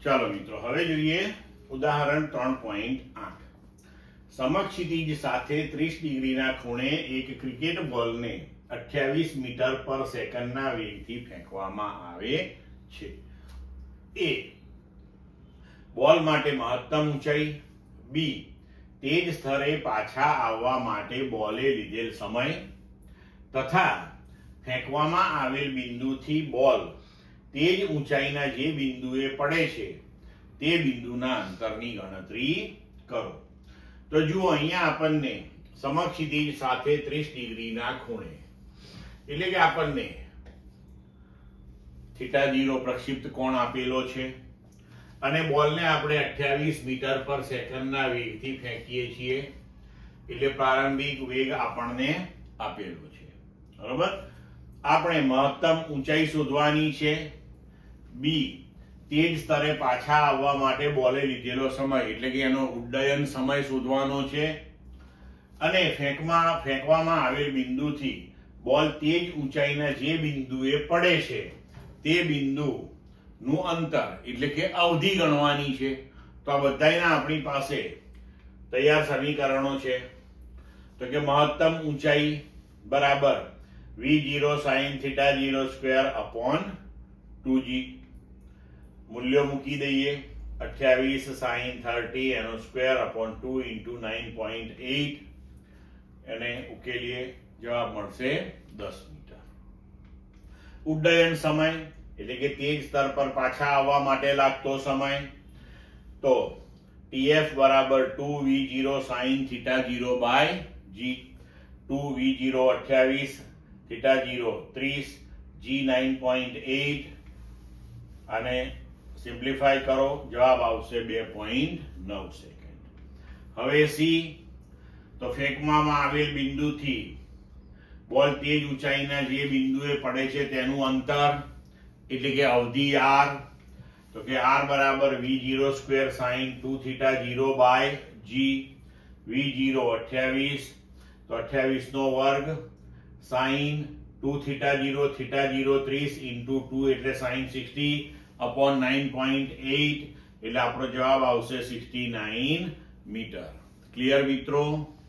ચાલો મિત્રો, હવે જોઈએ ઉદાહરણ 3.8. સમક્ષિતિજ સાથે 30 ડિગ્રીના ખૂણે એક ક્રિકેટ બોલને 28 મીટર પર સેકન્ડના વેગથી ફેંકવામાં આવે છે. એ બોલ માટે મહત્તમ ઊંચાઈ, બી તે જ સ્થળે પાછા આવવા માટે બોલે લીધેલ સમય તથા ફેંકવામાં આવેલ બિંદુથી બોલ તે જ ઊંચાઈના જે બિંદુએ પડે છે તે બિંદુના અંતરની ગણતરી કરો. તો જુઓ, અહીંયા આપણને સમક્ષિતિજ સાથે 30 ડિગ્રીના ખૂણે એટલે કે આપણને θ0 પ્રક્ષિપ્ત કોણ આપેલો છે અને બોલને આપણે 28 મીટર પર સેકન્ડના વેગથી ફેંકીએ છીએ એટલે પ્રારંભિક વેગ આપણને આપેલો છે. બરોબર. આપણે મહત્તમ ઊંચાઈ શોધવાની છે, બી તે જ સ્તરે પાછા આવવા માટે બોલે લીધેલો સમય એટલે કે એનો ઉડ્ડયન સમય શોધવાનો છે અને ફેંકવામાં આવેલ બિંદુથી બોલ તે જ ઊંચાઈના જે બિંદુએ પડે છે તે બિંદુનું અંતર એટલે કે અવધિ ગણવાની છે. તો આ બધાયના આપણી પાસે તૈયાર સમીકરણો છે. તો કે મહત્તમ ઊંચાઈ બરાબર v0 sin θ0 square upon 2g. મૂલ્યો મૂકી દઈએ. 28 sin 30 એનો સ્ક્વેર અપોન 2 into 9.8 અને ઉકેલીએ, જવાબ મળશે 10 મીટર. ઉડ્ડયન સમય એટલે કે તે જ સ્તર પર પાછા આવવા માટે લાગતો સમય, તો tf બરાબર 2v0 sin θ0 by g. 2v0 28, θ0 30, g 9.8 અને સિમ્પ્લિફાય કરો, જવાબ આવશે 2.9 સેકન્ડ. હવે સી, તો ફેંકવામાં આવેલ બિંદુથી બોલ તે જ ઊંચાઈના જે બિંદુએ પડે છે તેનું અંતર એટલે કે અવધિ r. તો કે r બરાબર v0 square sin 2θ0 by g. v0 28, તો 28 નો વર્ગ sin 2θ0 θ0 30 into 2 એટલે sin 60 upon 9.8 એટલે આપણો જવાબ આવશે 69 મીટર. ક્લિયર મિત્રો?